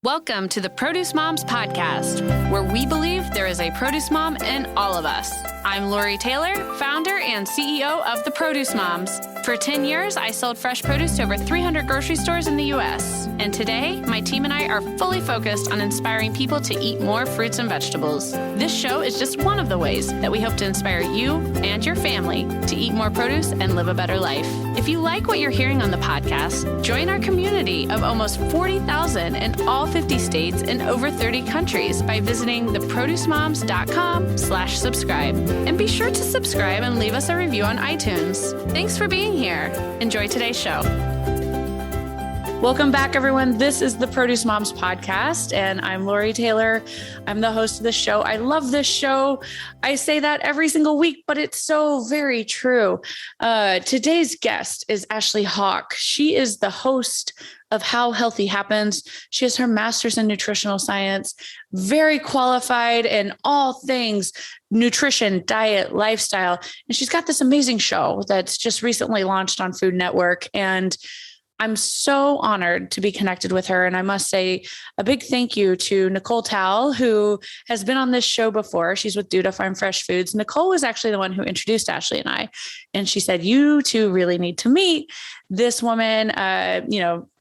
Welcome to the Produce Moms Podcast, where we believe there is a produce mom in all of us. I'm Lori Taylor, founder and CEO of the Produce Moms. For 10 years, I sold fresh produce to over 300 grocery stores in the U.S. And today, my team and I are fully focused on inspiring people to eat more fruits and vegetables. This show is just one of the ways that we hope to inspire you and your family to eat more produce and live a better life. If you like what you're hearing on the podcast, join our community of almost 40,000 in all 50 states and over 30 countries by visiting theproducemoms.com/subscribe. And be sure to subscribe and leave us a review on iTunes. Thanks for being here. Enjoy today's show. Welcome back, everyone. This is the Produce Moms Podcast, and I'm Lori Taylor. I'm the host of the show. I love this show. I say that every single week, but it's so very true. Today's guest is Ashley Hawk. She is the host of How Healthy Happens. She has her master's in nutritional science, very qualified in all things nutrition, diet, lifestyle. And she's got this amazing show that's just recently launched on Food Network. And I'm so honored to be connected with her. And I must say a big thank you to Nicole Tal, who has been on this show before. She's with Duda Farm Fresh Foods. Nicole was actually the one who introduced Ashley and I. And she said, you two really need to meet. This woman,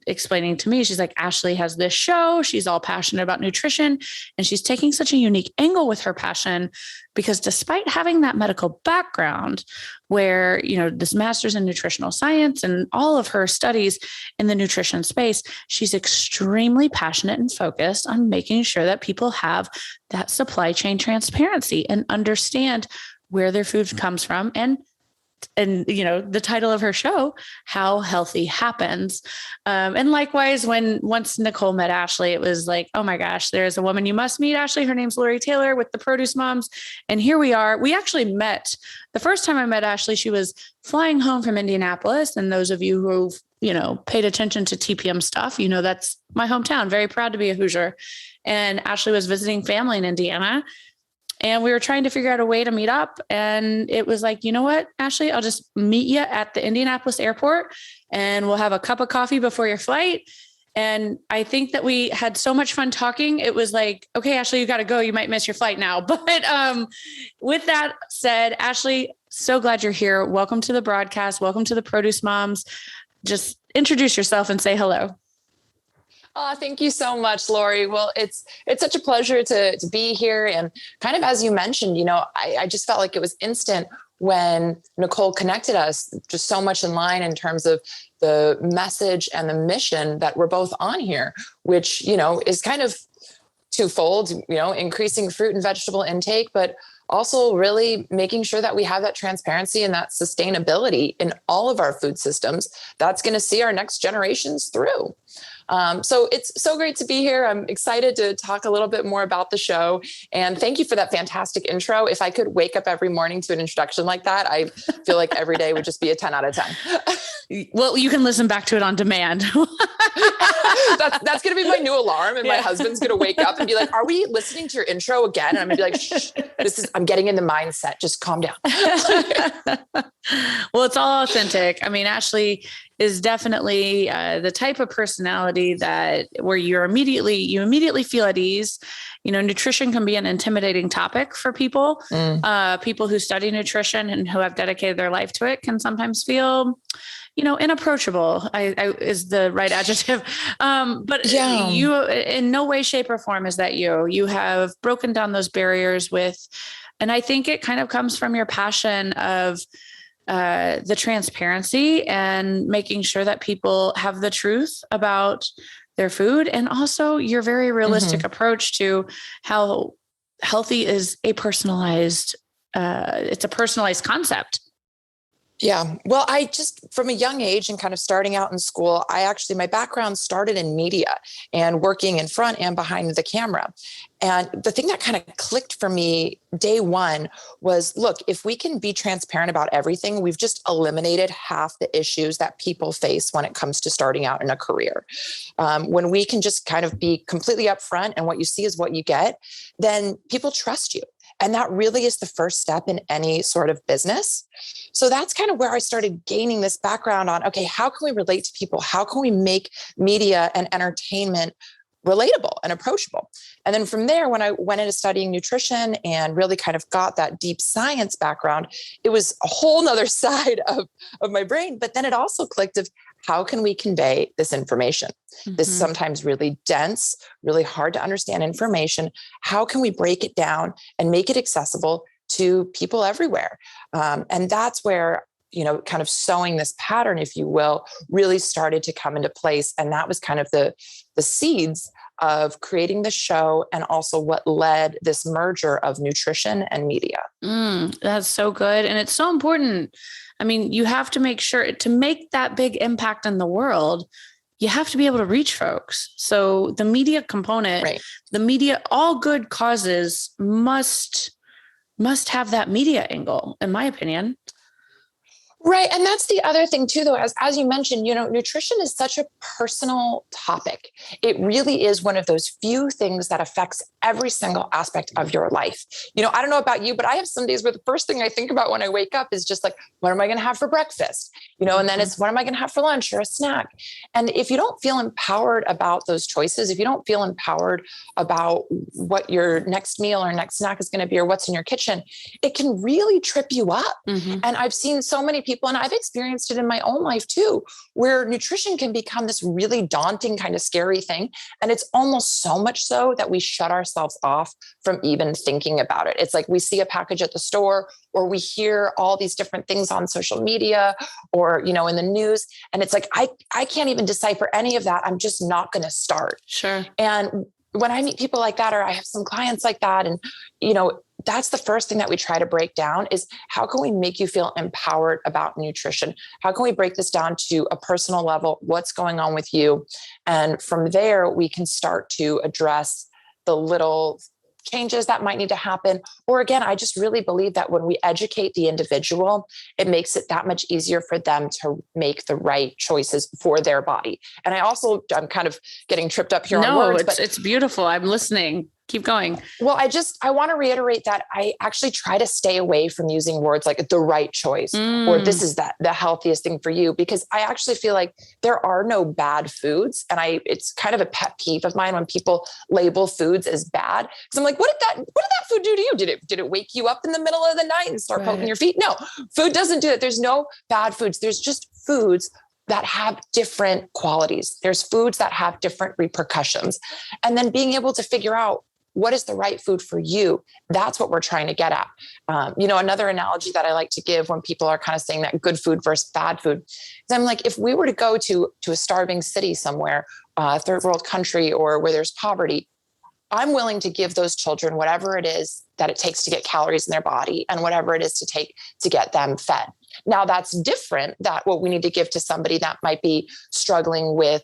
explaining to me, she's like, Ashley has this show. She's all passionate about nutrition. And she's taking such a unique angle with her passion because despite having that medical background where, this master's in nutritional science and all of her studies in the nutrition space, she's extremely passionate and focused on making sure that people have that supply chain transparency and understand where their food comes from. And the title of her show, How Healthy Happens. And likewise, once Nicole met Ashley, it was like, oh my gosh, there's a woman you must meet, Ashley. Her name's Lori Taylor with the Produce Moms. And here we are. We actually met the first time I met Ashley. She was flying home from Indianapolis. And those of you who've, paid attention to TPM stuff, that's my hometown. Very proud to be a Hoosier. And Ashley was visiting family in Indiana. And we were trying to figure out a way to meet up. And it was like, you know what, Ashley, I'll just meet you at the Indianapolis airport and we'll have a cup of coffee before your flight. And I think that we had so much fun talking. It was like, okay, Ashley, you got to go. You might miss your flight now. But with that said, Ashley, so glad you're here. Welcome to the broadcast. Welcome to the Produce Moms. Just introduce yourself and say hello. Oh, thank you so much, Lori. Well, it's such a pleasure to be here. And kind of as you mentioned, I just felt like it was instant when Nicole connected us, just so much in line in terms of the message and the mission that we're both on here, which, is kind of twofold, increasing fruit and vegetable intake, but also really making sure that we have that transparency and that sustainability in all of our food systems that's going to see our next generations through. So it's so great to be here. I'm excited to talk a little bit more about the show. And thank you for that fantastic intro. If I could wake up every morning to an introduction like that, I feel like every day would just be a 10 out of 10. Well, you can listen back to it on demand. That's going to be my new alarm. And my husband's going to wake up and be like, are we listening to your intro again? And I'm going to be like, shh, I'm getting in the mindset. Just calm down. Well, it's all authentic. I mean, Ashley is definitely the type of personality where you immediately feel at ease. Nutrition can be an intimidating topic for people. People who study nutrition and who have dedicated their life to it can sometimes feel, inapproachable is the right adjective. But you, in no way, shape, or form is that you have broken down those barriers and I think it kind of comes from your passion of the transparency and making sure that people have the truth about their food. And also your very realistic approach to how healthy is it's a personalized concept. Yeah. Well, I just, from a young age and kind of starting out in school, my background started in media and working in front and behind the camera. And the thing that kind of clicked for me day one was, look, if we can be transparent about everything, we've just eliminated half the issues that people face when it comes to starting out in a career. When we can just kind of be completely upfront and what you see is what you get, then people trust you. And that really is the first step in any sort of business. So that's kind of where I started gaining this background on, okay, how can we relate to people? How can we make media and entertainment relatable and approachable. And then from there, when I went into studying nutrition and really kind of got that deep science background, it was a whole nother side of my brain. But then it also clicked of how can we convey this information? This sometimes really dense, really hard to understand information. How can we break it down and make it accessible to people everywhere? And that's where, kind of sowing this pattern, if you will, really started to come into place. And that was kind of the seeds of creating the show, and also what led this merger of nutrition and media. That's so good. And it's so important. I mean, you have to make sure to make that big impact in the world, you have to be able to reach folks. So the media component, right. The media, all good causes must have that media angle, in my opinion. Right. And that's the other thing too, though, as you mentioned, nutrition is such a personal topic. It really is one of those few things that affects every single aspect of your life. I don't know about you, but I have some days where the first thing I think about when I wake up is just like, what am I going to have for breakfast? And then it's, what am I going to have for lunch or a snack? And if you don't feel empowered about those choices, if you don't feel empowered about what your next meal or next snack is going to be, or what's in your kitchen, it can really trip you up. And I've seen so many people, and I've experienced it in my own life too, where nutrition can become this really daunting kind of scary thing. And it's almost so much so that we shut ourselves off from even thinking about it. It's like we see a package at the store, or we hear all these different things on social media, or, in the news. And it's like, I can't even decipher any of that. I'm just not going to start. Sure. And when I meet people like that, or I have some clients like that, and, that's the first thing that we try to break down is, how can we make you feel empowered about nutrition? How can we break this down to a personal level? What's going on with you? And from there, we can start to address the little changes that might need to happen. Or again, I just really believe that when we educate the individual, it makes it that much easier for them to make the right choices for their body. And I'm kind of getting tripped up here on words, but it's beautiful. I'm listening. Keep going. Well, I want to reiterate that I actually try to stay away from using words like the right choice, or this is the healthiest thing for you, because I actually feel like there are no bad foods. And it's kind of a pet peeve of mine when people label foods as bad. Cause I'm like, what did that food do to you? Did it wake you up in the middle of the night and start poking your feet? No, food doesn't do it. There's no bad foods. There's just foods that have different qualities. There's foods that have different repercussions. And then being able to figure out what is the right food for you? That's what we're trying to get at. Another analogy that I like to give when people are kind of saying that good food versus bad food is, I'm like, if we were to go to a starving city somewhere, a third world country, or where there's poverty, I'm willing to give those children whatever it is that it takes to get calories in their body, and whatever it is to take to get them fed. Now that's different than what we need to give to somebody that might be struggling with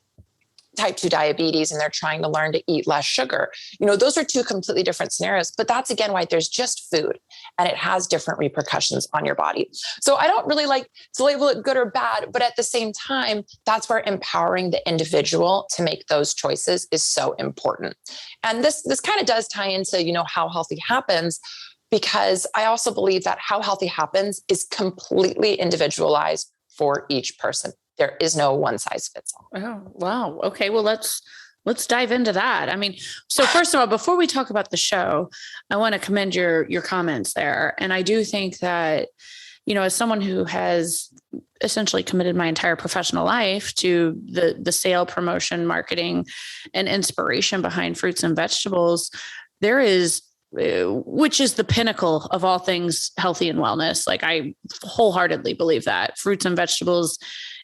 type 2 diabetes and they're trying to learn to eat less sugar. Those are two completely different scenarios, but that's again why there's just food and it has different repercussions on your body. So I don't really like to label it good or bad, but at the same time, that's where empowering the individual to make those choices is so important. And this kind of does tie into, how healthy happens, because I also believe that how healthy happens is completely individualized for each person. There is no one size fits all. Oh, wow. Okay. Well, let's dive into that. I mean, so first of all, before we talk about the show, I want to commend your comments there. And I do think that, as someone who has essentially committed my entire professional life to the sale, promotion, marketing, and inspiration behind fruits and vegetables, which is the pinnacle of all things healthy and wellness. Like, I wholeheartly believe that fruits and vegetables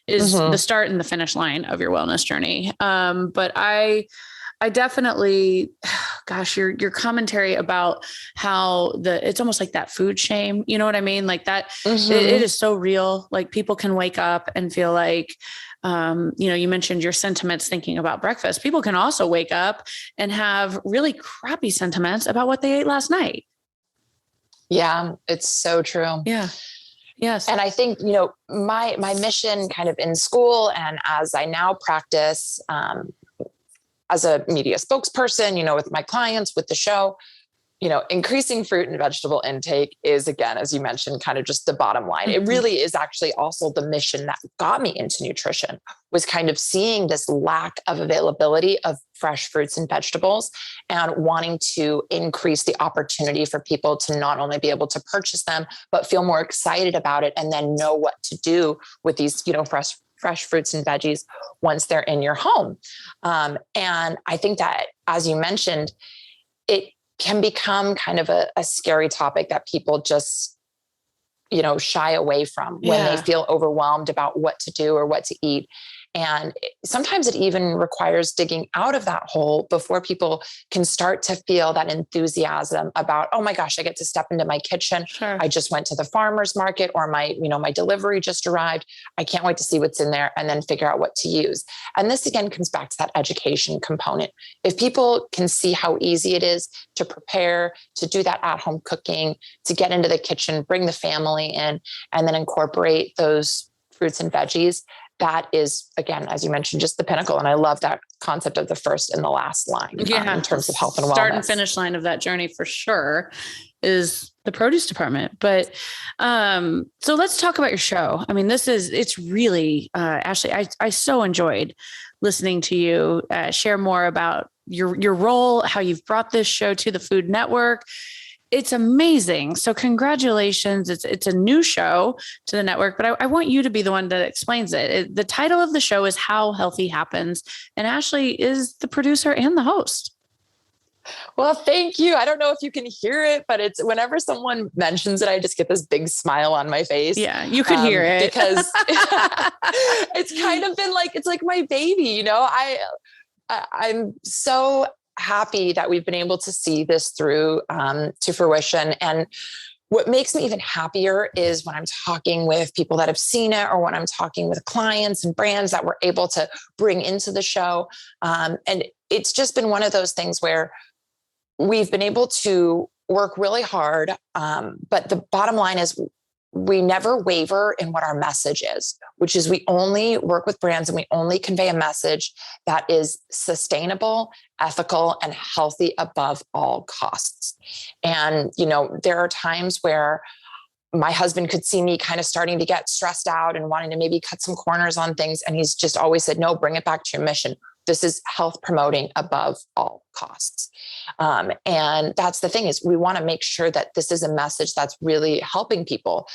is the start and the finish line of your wellness journey. But I definitely, gosh, your commentary about how it's almost like that food shame, you know what I mean? Like that, it is so real. Like, people can wake up and feel like, you mentioned your sentiments thinking about breakfast. People can also wake up and have really crappy sentiments about what they ate last night. Yeah, it's so true. Yeah. Yes. And I think, my mission kind of in school, and as I now practice as a media spokesperson, with my clients, with the show, increasing fruit and vegetable intake is, again, as you mentioned, kind of just the bottom line. It really is actually also the mission that got me into nutrition, was kind of seeing this lack of availability of fresh fruits and vegetables and wanting to increase the opportunity for people to not only be able to purchase them, but feel more excited about it and then know what to do with these, fresh fruits and veggies once they're in your home. And I think that, as you mentioned, it can become kind of a scary topic that people just, shy away from when they feel overwhelmed about what to do or what to eat. And sometimes it even requires digging out of that hole before people can start to feel that enthusiasm about, oh my gosh, I get to step into my kitchen. Sure. I just went to the farmer's market, or my delivery just arrived. I can't wait to see what's in there and then figure out what to use. And this again comes back to that education component. If people can see how easy it is to prepare, to do that at-home cooking, to get into the kitchen, bring the family in, and then incorporate those fruits and veggies, that is, again, as you mentioned, just the pinnacle. And I love that concept of the first and the last line in terms of health and wellness. Start and finish line of that journey for sure is the produce department. But so let's talk about your show. I mean, it's really, Ashley, I so enjoyed listening to you share more about your role, how you've brought this show to the Food Network. It's amazing. So congratulations. It's a new show to the network, but I want you to be the one that explains it. The title of the show is How Healthy Happens. And Ashley is the producer and the host. Well, thank you. I don't know if you can hear it, but it's whenever someone mentions it, I just get this big smile on my face. Yeah, you could hear it because it's kind of been like, it's like my baby, I'm so happy that we've been able to see this through to fruition. And what makes me even happier is when I'm talking with people that have seen it, or when I'm talking with clients and brands that we're able to bring into the show. And it's just been one of those things where we've been able to work really hard. But the bottom line is we never waver in what our message is, which is we only work with brands and we only convey a message that is sustainable, ethical, and healthy above all costs. And, there are times where my husband could see me kind of starting to get stressed out and wanting to maybe cut some corners on things. And he's just always said, no, bring it back to your mission. This is health promoting above all costs. And that's the thing, is we want to make sure that this is a message that's really helping people.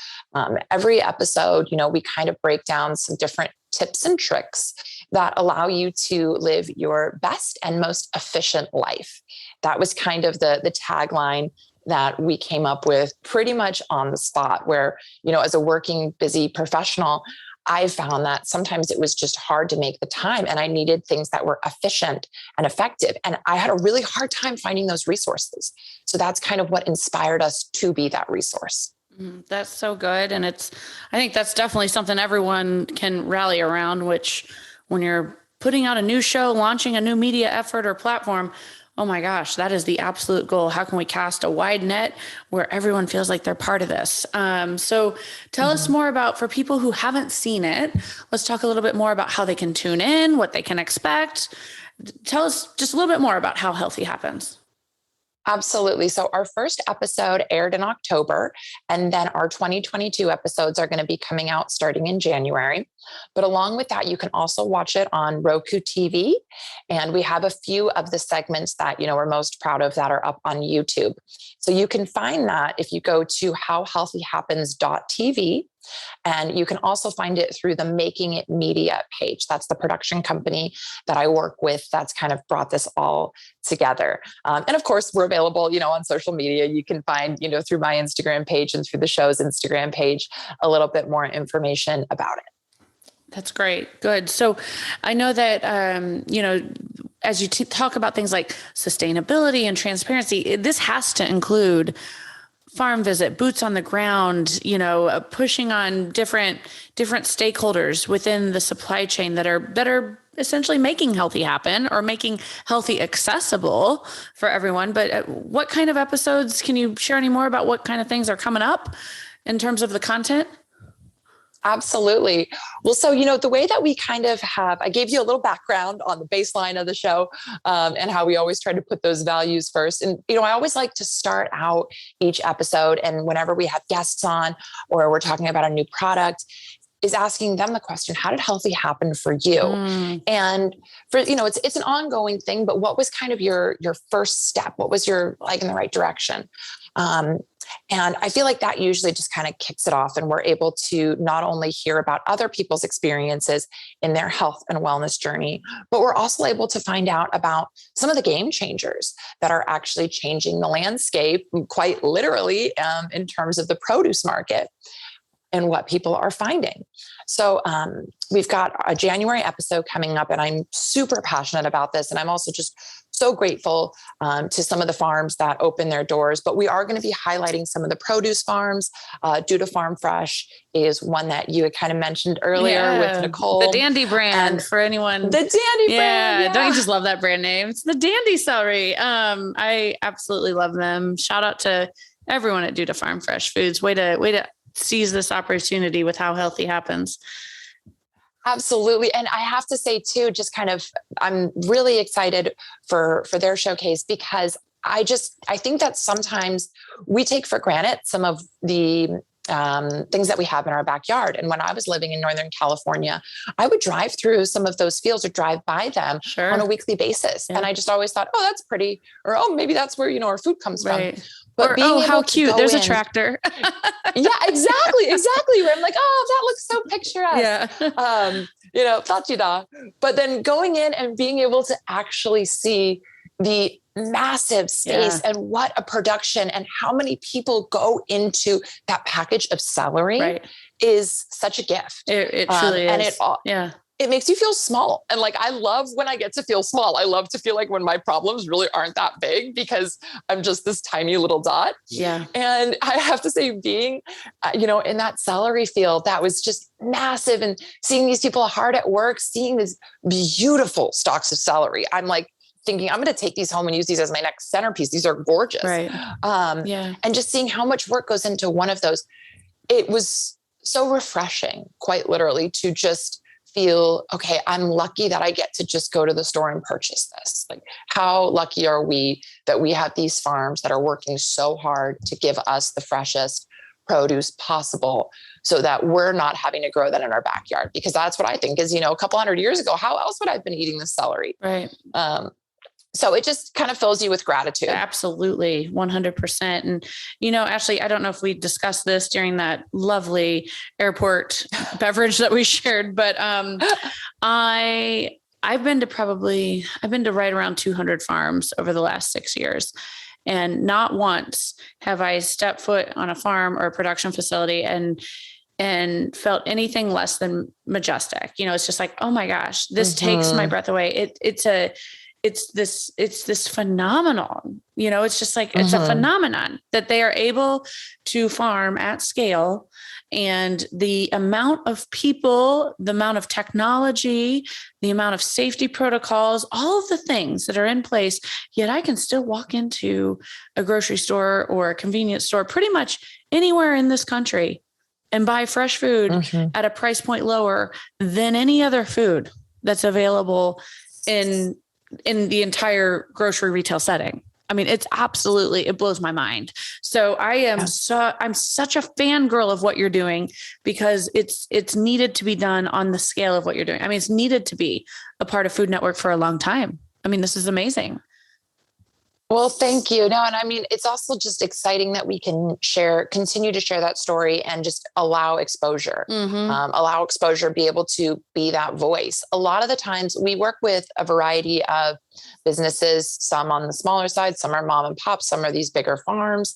Every episode, we kind of break down some different tips and tricks that allow you to live your best and most efficient life. That was kind of the tagline that we came up with pretty much on the spot, where, as a working, busy professional, I found that sometimes it was just hard to make the time, and I needed things that were efficient and effective. And I had a really hard time finding those resources. So that's kind of what inspired us to be that resource. That's so good. And I think that's definitely something everyone can rally around, which when you're putting out a new show, launching a new media effort or platform, oh my gosh, that is the absolute goal. How can we cast a wide net where everyone feels like they're part of this? So tell us more about, for people who haven't seen it, let's talk a little bit more about how they can tune in, what they can expect. Tell us just a little bit more about How Healthy Happens. Absolutely. So our first episode aired in October, and then our 2022 episodes are going to be coming out starting in January. But along with that, you can also watch it on Roku TV. And we have a few of the segments that, we're most proud of that are up on YouTube. So you can find that if you go to howhealthyhappens.tv. And you can also find it through the Making It Media page. That's the production company that I work with that's kind of brought this all together. And of course, we're available, on social media. You can find, through my Instagram page and through the show's Instagram page, a little bit more information about it. That's great. Good. So I know that, as you talk about things like sustainability and transparency, this has to include farm visit, boots on the ground, pushing on different stakeholders within the supply chain that are essentially making healthy happen, or making healthy accessible for everyone. But what kind of episodes, can you share any more about what kind of things are coming up in terms of the content? Absolutely. Well, so, the way that we kind of have, I gave you a little background on the baseline of the show, and how we always try to put those values first. And, I always like to start out each episode, and whenever we have guests on or we're talking about a new product, is asking them the question, how did healthy happen for you? And for, it's an ongoing thing, but what was kind of your first step? What was your in the right direction? And I feel like that usually just kind of kicks it off, and we're able to not only hear about other people's experiences in their health and wellness journey, but we're also able to find out about some of the game changers that are actually changing the landscape quite literally, in terms of the produce market and what people are finding. So we've got a January episode coming up, and I'm super passionate about this. And I'm also just so grateful to some of the farms that open their doors, but we are going to be highlighting some of the produce farms. Duda Farm Fresh is one that you had kind of mentioned earlier with Nicole. The Dandy brand, for anyone. The Dandy brand. Yeah. Don't you just love that brand name? It's the Dandy celery. I absolutely love them. Shout out to everyone at Duda Farm Fresh Foods. Way to seize this opportunity with how healthy happens. Absolutely. And I have to say too, just kind of, I'm really excited for their showcase, because I think that sometimes we take for granted some of the things that we have in our backyard. And when I was living in Northern California, I would drive through some of those fields or drive by them on a weekly basis. Yeah. And I just always thought, oh, that's pretty. Or, oh, maybe that's where, our food comes from. But or, how cute. There's a tractor. Yeah, exactly. Where I'm like, oh, that looks so picturesque. Yeah. But then going in and being able to actually see the massive space and what a production and how many people go into that package of celery is such a gift. It truly is. And it makes you feel small. And I love when I get to feel small. I love to feel like when my problems really aren't that big, because I'm just this tiny little dot. Yeah. And I have to say, being, in that celery field, that was just massive. And seeing these people hard at work, seeing these beautiful stalks of celery, I'm thinking, I'm going to take these home and use these as my next centerpiece. These are gorgeous. Right. And just seeing how much work goes into one of those, it was so refreshing, quite literally, to just feel, okay, I'm lucky that I get to just go to the store and purchase this. How lucky are we that we have these farms that are working so hard to give us the freshest produce possible, so that we're not having to grow that in our backyard? Because that's what I think is, a couple hundred years ago, how else would I have been eating this celery? Right. So it just kind of fills you with gratitude. Absolutely. 100%. And, Ashley, I don't know if we discussed this during that lovely airport beverage that we shared, but I've been to right around 200 farms over the last 6 years. And not once have I stepped foot on a farm or a production facility and felt anything less than majestic. It's just like, oh my gosh, this takes my breath away. It's this phenomenon, it's just like, it's a phenomenon that they are able to farm at scale, and the amount of people, the amount of technology, the amount of safety protocols, all of the things that are in place, yet I can still walk into a grocery store or a convenience store pretty much anywhere in this country and buy fresh food at a price point lower than any other food that's available in the entire grocery retail setting. I mean, it blows my mind. So I'm such a fangirl of what you're doing, because it's needed to be done on the scale of what you're doing. I mean, it's needed to be a part of Food Network for a long time. I mean, this is amazing. Well, thank you. No, and I mean, it's also just exciting that we can continue to share that story and just allow exposure, be able to be that voice. A lot of the times we work with a variety of businesses, some on the smaller side, some are mom and pop, some are these bigger farms.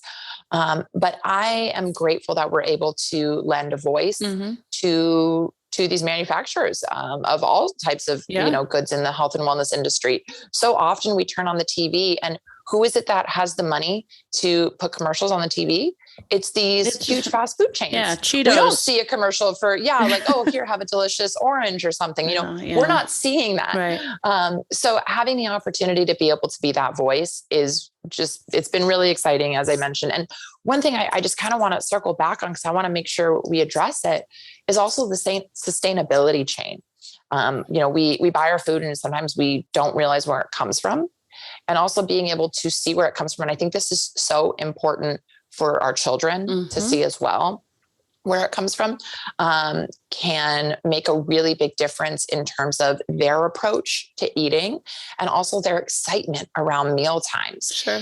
But I am grateful that we're able to lend a voice to these manufacturers of all types of, goods in the health and wellness industry. So often we turn on the TV, and who is it that has the money to put commercials on the TV? it's these huge fast food chains. Yeah, Cheetos. We don't see a commercial for, like, oh, here, have a delicious orange or something. We're not seeing that. Right. So having the opportunity to be able to be that voice is just, it's been really exciting, as I mentioned. And one thing I just kind of want to circle back on, because I want to make sure we address it, is also the same sustainability chain. We buy our food and sometimes we don't realize where it comes from, and also being able to see where it comes from. And I think this is so important for our children to see as well. Where it comes from can make a really big difference in terms of their approach to eating and also their excitement around meal times. Sure.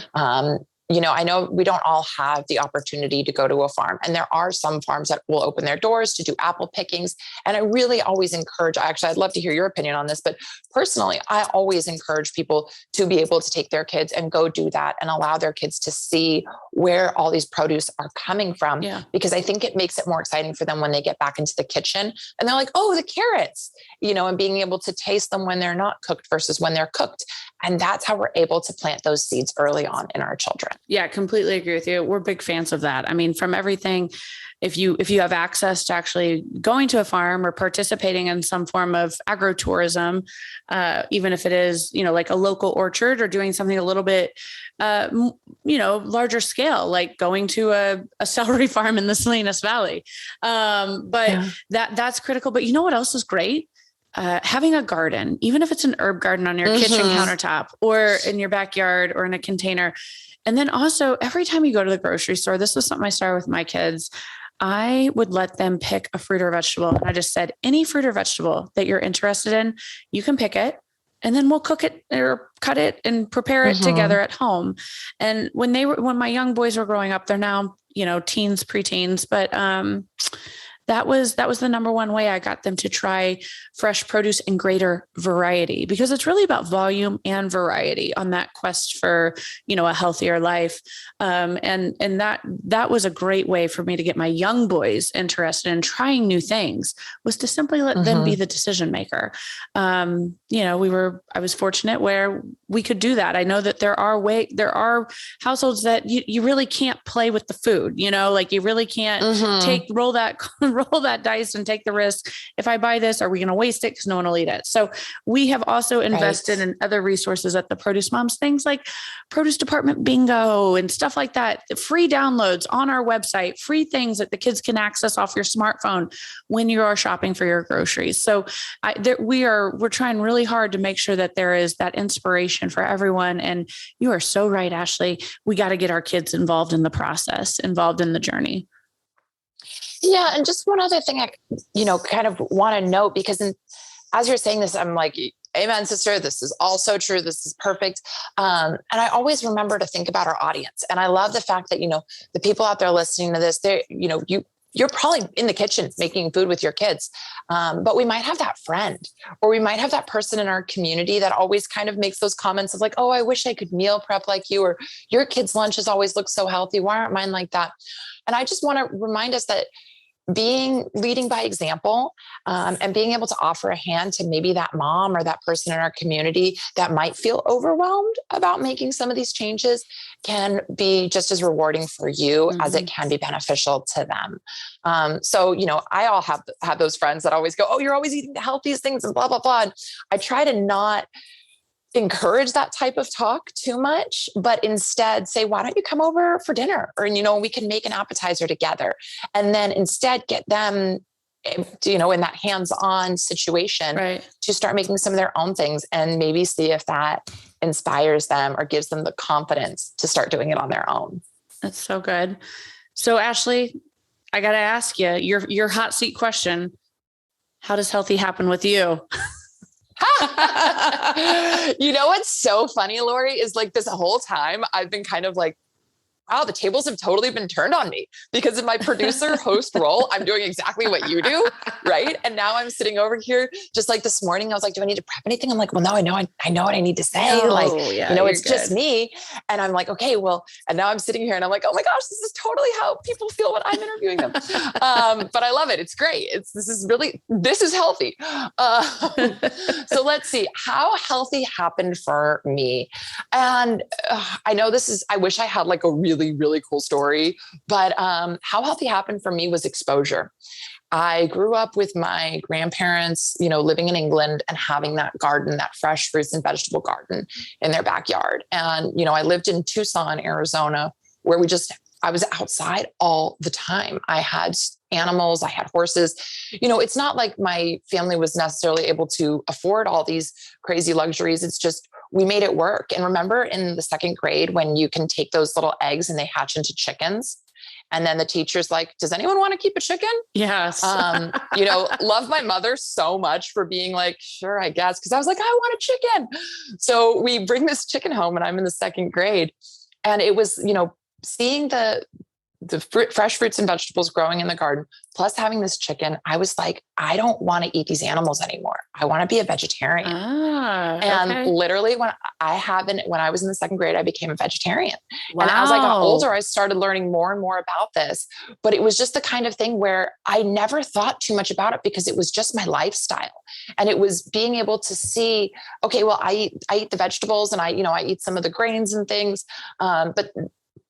I know we don't all have the opportunity to go to a farm, and there are some farms that will open their doors to do apple pickings. And I really always encourage, actually, I'd love to hear your opinion on this, but personally, I always encourage people to be able to take their kids and go do that and allow their kids to see where all these produce are coming from, because I think it makes it more exciting for them when they get back into the kitchen and they're like, oh, the carrots, and being able to taste them when they're not cooked versus when they're cooked. And that's how we're able to plant those seeds early on in our children. Yeah, completely agree with you. We're big fans of that. I mean, from everything, if you have access to actually going to a farm or participating in some form of agrotourism, even if it is, like a local orchard or doing something a little bit, larger scale, like going to a celery farm in the Salinas Valley. That's critical. But you know what else is great? Having a garden, even if it's an herb garden on your kitchen countertop or in your backyard or in a container. And then also every time you go to the grocery store, this was something I started with my kids. I would let them pick a fruit or vegetable. And I just said, any fruit or vegetable that you're interested in, you can pick it. And then we'll cook it or cut it and prepare it together at home. And when my young boys were growing up, they're now, teens, preteens, but, that was the number one way I got them to try fresh produce in greater variety, because it's really about volume and variety on that quest for, a healthier life. And that was a great way for me to get my young boys interested in trying new things, was to simply let them be the decision maker. I was fortunate where we could do that. I know that there are households that you really can't play with the food, like you really can't roll that dice and take the risk. If I buy this, are we going to waste it? Because no one will eat it. So we have also invested in other resources at the Produce Moms, things like produce department bingo and stuff like that. Free downloads on our website, free things that the kids can access off your smartphone when you are shopping for your groceries. So we're trying really hard to make sure that there is that inspiration for everyone. And you are so right, Ashley. We got to get our kids involved in the process, involved in the journey. Yeah. And just one other thing I, kind of want to note, because as you're saying this, I'm like, amen, sister, this is all so true. This is perfect. And I always remember to think about our audience. And I love the fact that, the people out there listening to this, you're probably in the kitchen making food with your kids. But we might have that friend, or we might have that person in our community that always kind of makes those comments of like, oh, I wish I could meal prep like you, or your kids' lunches always look so healthy. Why aren't mine like that? And I just want to remind us that leading by example, and being able to offer a hand to maybe that mom or that person in our community that might feel overwhelmed about making some of these changes can be just as rewarding for you as it can be beneficial to them. So, I all have those friends that always go, oh, you're always eating the healthiest things and blah, blah, blah. And I try to not encourage that type of talk too much, but instead say, why don't you come over for dinner? Or, we can make an appetizer together, and then instead get them, in that hands-on situation to start making some of their own things, and maybe see if that inspires them or gives them the confidence to start doing it on their own. That's so good. So Ashley, I got to ask you your hot seat question. How does healthy happen with you? What's so funny, Lori, is like this whole time I've been kind of like, wow, the tables have totally been turned on me, because in my producer host role, I'm doing exactly what you do. Right. And now I'm sitting over here, just like this morning, I was like, do I need to prep anything? I'm like, well, no, I know what I need to say. It's good. Just me. And I'm like, okay, well, and now I'm sitting here and I'm like, oh my gosh, this is totally how people feel when I'm interviewing them. But I love it. It's great. This is healthy. So let's see how healthy happened for me. And I know I wish I had like a really really, really cool story. But how healthy happened for me was exposure. I grew up with my grandparents, living in England and having that garden, that fresh fruits and vegetable garden in their backyard. And, I lived in Tucson, Arizona, where I was outside all the time. I had animals, I had horses. It's not like my family was necessarily able to afford all these crazy luxuries. It's just, we made it work. And remember in the second grade, when you can take those little eggs and they hatch into chickens? And then the teacher's like, does anyone want to keep a chicken? Yes. Love my mother so much for being like, sure, I guess. Cause I was like, I want a chicken. So we bring this chicken home and I'm in the second grade. And it was, seeing the fresh fruits and vegetables growing in the garden, plus having this chicken, I was like, I don't want to eat these animals anymore. I want to be a vegetarian. And literally when I was in the second grade, I became a vegetarian. Wow. And as I got older, I started learning more and more about this, but it was just the kind of thing where I never thought too much about it because it was just my lifestyle. And it was being able to see, okay, well, I eat the vegetables and I eat some of the grains and things. But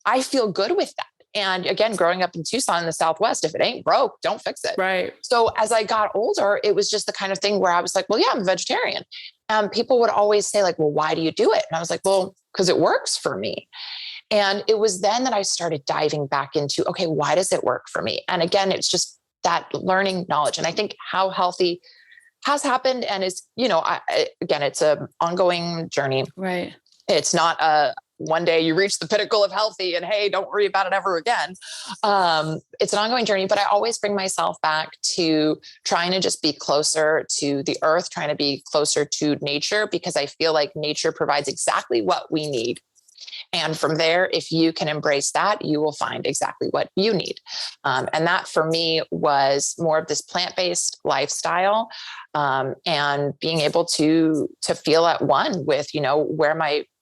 I feel good with that. And again, growing up in Tucson in the Southwest, if it ain't broke, don't fix it. Right. So as I got older, it was just the kind of thing where I was like, well, yeah, I'm a vegetarian. And people would always say like, well, why do you do it? And I was like, well, because it works for me. And it was then that I started diving back into, okay, why does it work for me? And again, it's just that learning knowledge. And I think how healthy has happened and is, again, it's an ongoing journey. Right. It's not one day you reach the pinnacle of healthy and hey, don't worry about it ever again. It's an ongoing journey, but I always bring myself back to trying to just be closer to the earth, trying to be closer to nature, because I feel like nature provides exactly what we need. And from there, if you can embrace that, you will find exactly what you need. And that for me was more of this plant-based lifestyle, and being able to feel at one with,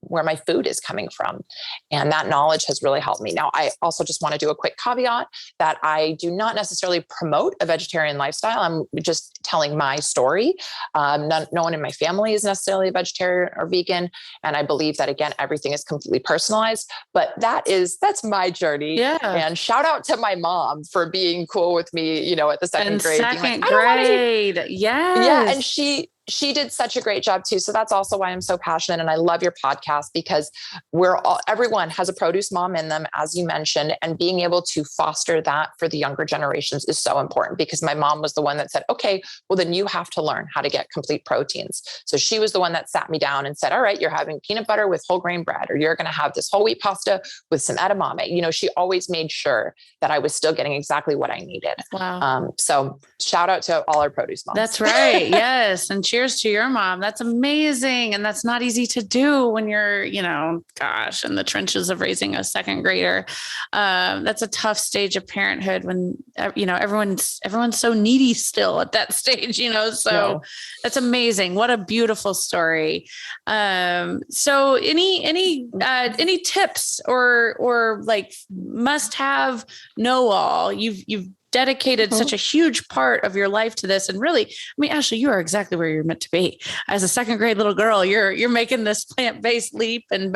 where my food is coming from. And that knowledge has really helped me. Now, I also just want to do a quick caveat that I do not necessarily promote a vegetarian lifestyle. I'm just telling my story. No one in my family is necessarily a vegetarian or vegan. And I believe that, again, everything is completely personalized, but that's my journey. Yeah. And shout out to my mom for being cool with me, at the second grade. Second grade. Yes. Yeah. And she did such a great job too. So that's also why I'm so passionate. And I love your podcast because everyone has a produce mom in them, as you mentioned, and being able to foster that for the younger generations is so important, because my mom was the one that said, okay, well then you have to learn how to get complete proteins. So she was the one that sat me down and said, all right, you're having peanut butter with whole grain bread, or you're going to have this whole wheat pasta with some edamame. She always made sure that I was still getting exactly what I needed. Wow. So shout out to all our produce moms. That's right. Yes. And cheers to your mom. That's amazing. And that's not easy to do when you're, in the trenches of raising a second grader. That's a tough stage of parenthood when, everyone's so needy still at that stage, so That's amazing. What a beautiful story. So any tips or like must have know all you've dedicated such a huge part of your life to this. And really, Ashley, you are exactly where you're meant to be. As a second grade little girl, you're making this plant-based leap and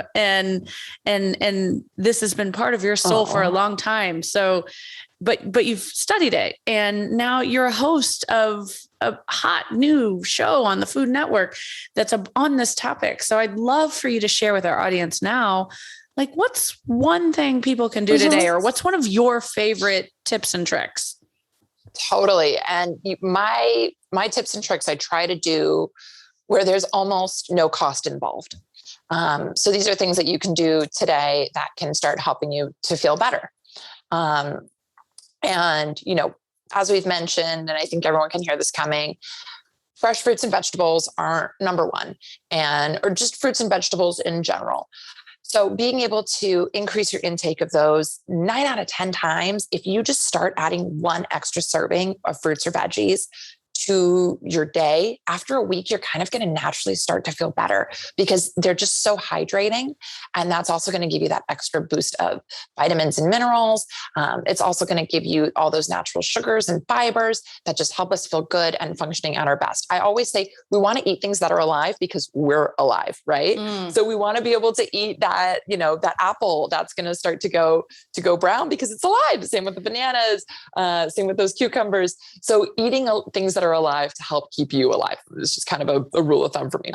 this has been part of your soul for a long time. So, but you've studied it and now you're a host of a hot new show on the Food Network that's on this topic. So I'd love for you to share with our audience now, like, what's one thing people can do today, or what's one of your favorite tips and tricks? Totally. And my tips and tricks, I try to do where there's almost no cost involved. So these are things that you can do today that can start helping you to feel better. And, as we've mentioned, and I think everyone can hear this coming, fresh fruits and vegetables are number one, or just fruits and vegetables in general. So being able to increase your intake of those 9 out of 10 times, if you just start adding one extra serving of fruits or veggies to your day, after a week, you're kind of going to naturally start to feel better because they're just so hydrating. And that's also going to give you that extra boost of vitamins and minerals. It's also going to give you all those natural sugars and fibers that just help us feel good and functioning at our best. I always say we want to eat things that are alive because we're alive, right? So we want to be able to eat that, that apple that's going to start to go brown because it's alive. Same with the bananas, same with those cucumbers. So eating things that are alive to help keep you alive is just kind of a rule of thumb for me.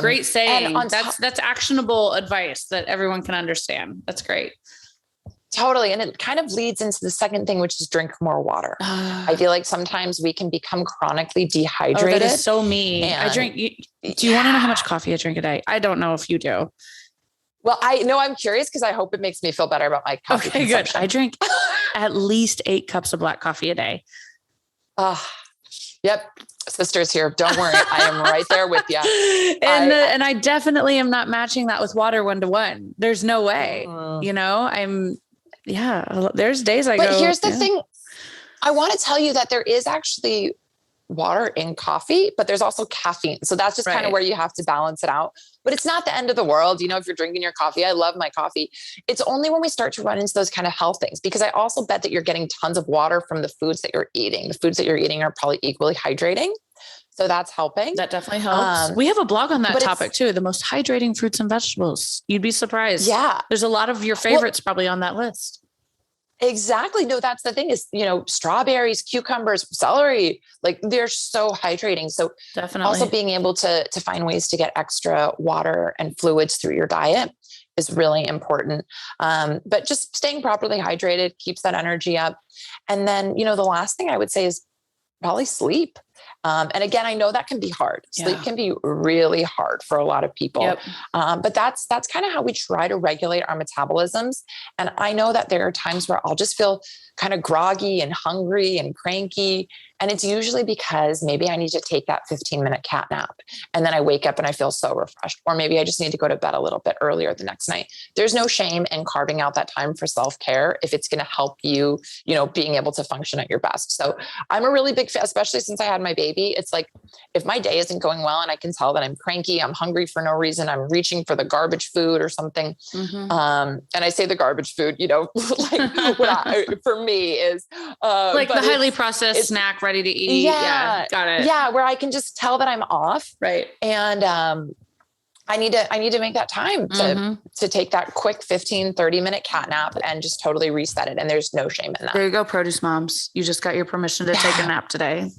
Great saying. That's actionable advice that everyone can understand. That's great. Totally. And it kind of leads into the second thing, which is drink more water. I feel like sometimes we can become chronically dehydrated. That is so me. Do you want to know how much coffee I drink a day? I don't know if you do. Well, I know I'm curious because I hope it makes me feel better about my coffee consumption. Good. I drink at least 8 cups of black coffee a day. Yep. Sisters here. Don't worry. I am right there with you. And I definitely am not matching that with water 1-to-1. There's no way, there's days I go. But here's the thing. I want to tell you that there is actually water in coffee, but there's also caffeine. So that's just kind of where you have to balance it out. But it's not the end of the world. If you're drinking your coffee, I love my coffee. It's only when we start to run into those kind of health things, because I also bet that you're getting tons of water from the foods that you're eating. The foods that you're eating are probably equally hydrating. So that's helping. That definitely helps. We have a blog on that topic too. The most hydrating fruits and vegetables. You'd be surprised. Yeah. There's a lot of your favorites probably on that list. Exactly. No, that's the thing is, strawberries, cucumbers, celery, like they're so hydrating. So definitely also being able to find ways to get extra water and fluids through your diet is really important. But just staying properly hydrated keeps that energy up. And then, the last thing I would say is probably sleep. And again, I know that can be hard. Sleep can be really hard for a lot of people. But that's kind of how we try to regulate our metabolisms. And I know that there are times where I'll just feel kind of groggy and hungry and cranky. And it's usually because maybe I need to take that 15-minute cat nap. And then I wake up and I feel so refreshed. Or maybe I just need to go to bed a little bit earlier the next night. There's no shame in carving out that time for self-care if it's going to help you, being able to function at your best. So I'm a really big fan, especially since I had my baby. It's like, if my day isn't going well and I can tell that I'm cranky, I'm hungry for no reason, I'm reaching for the garbage food or something. And I say the garbage food, like for me is like the highly processed snack ready to eat. Yeah, got it. Yeah, where I can just tell that I'm off. Right. And I need to make that time to take that quick 30-minute cat nap and just totally reset it. And there's no shame in that. There you go, produce moms. You just got your permission to take a nap today.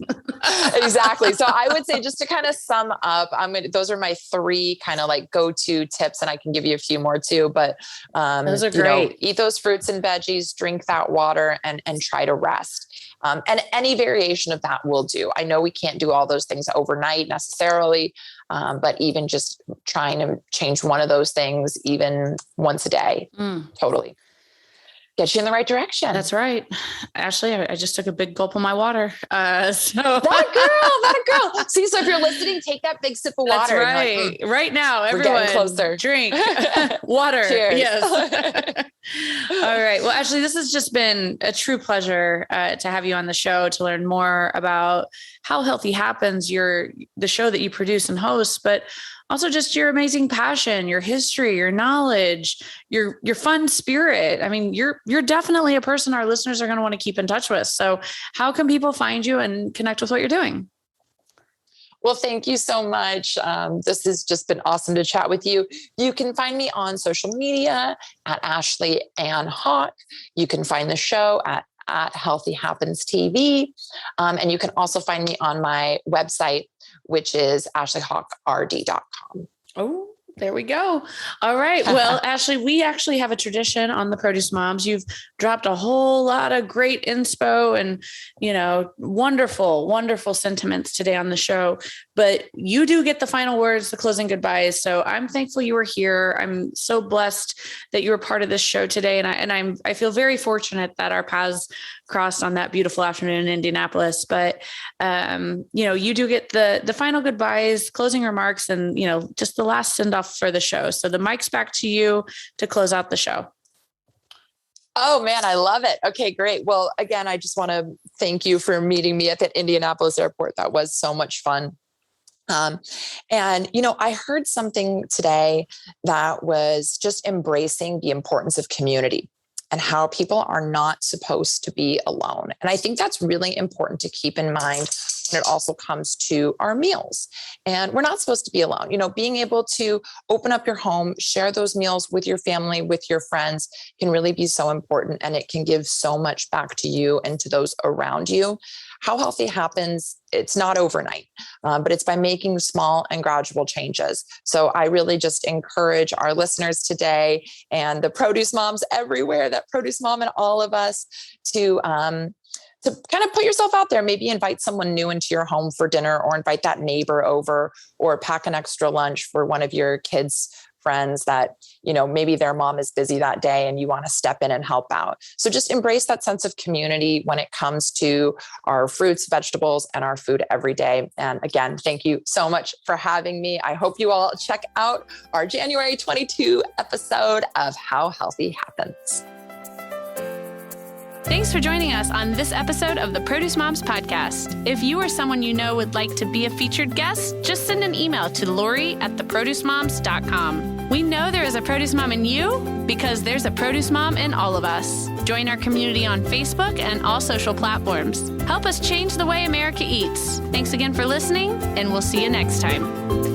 Exactly. So I would say, just to kind of sum up, those are my 3 kind of like go-to tips, and I can give you a few more too, but those are great. Eat those fruits and veggies, drink that water, and try to rest. And any variation of that will do. I know we can't do all those things overnight necessarily, but even just trying to change one of those things, even once a day, totally get you in the right direction. That's right. Ashley, I just took a big gulp of my water. So that girl. See, so if you're listening, take that big sip of water. That's right. Right now, everyone, we're getting closer. Drink water. Cheers. Yes. All right. Well, Ashley, this has just been a true pleasure to have you on the show, to learn more about how Healthy Happens, the show that you produce and host, but also just your amazing passion, your history, your knowledge, your fun spirit. I mean, you're definitely a person our listeners are going to want to keep in touch with. So how can people find you and connect with what you're doing? Well, thank you so much. This has just been awesome to chat with you. You can find me on social media at Ashley Ann Hawk. You can find the show at Healthy Happens TV. And you can also find me on my website, which is ashleyhawkrd.com. Oh, there we go. All right. Well, Ashley, we actually have a tradition on the Produce Moms. You've dropped a whole lot of great inspo and, wonderful, wonderful sentiments today on the show, but you do get the final words, the closing goodbyes. So I'm thankful you were here. I'm so blessed that you were part of this show today. And I feel very fortunate that our paths crossed on that beautiful afternoon in Indianapolis, but you do get the final goodbyes, closing remarks, and, just the last send off for the show. So the mic's back to you to close out the show. Oh man, I love it. Okay, great. Well, again, I just want to thank you for meeting me at the Indianapolis airport. That was so much fun. And, I heard something today that was just embracing the importance of community and how people are not supposed to be alone. And I think that's really important to keep in mind when it also comes to our meals. And we're not supposed to be alone. Being able to open up your home, share those meals with your family, with your friends can really be so important. And it can give so much back to you and to those around you. How healthy happens, it's not overnight, but it's by making small and gradual changes. So I really just encourage our listeners today and the produce moms everywhere, that produce mom and all of us to kind of put yourself out there, maybe invite someone new into your home for dinner, or invite that neighbor over, or pack an extra lunch for one of your kids' friends that, maybe their mom is busy that day and you want to step in and help out. So just embrace that sense of community when it comes to our fruits, vegetables, and our food every day. And again, thank you so much for having me. I hope you all check out our January 22 episode of How Healthy Happens. Thanks for joining us on this episode of the Produce Moms Podcast. If you or someone you know would like to be a featured guest, just send an email to Lori@theproducemoms.com. We know there is a produce mom in you because there's a produce mom in all of us. Join our community on Facebook and all social platforms. Help us change the way America eats. Thanks again for listening, and we'll see you next time.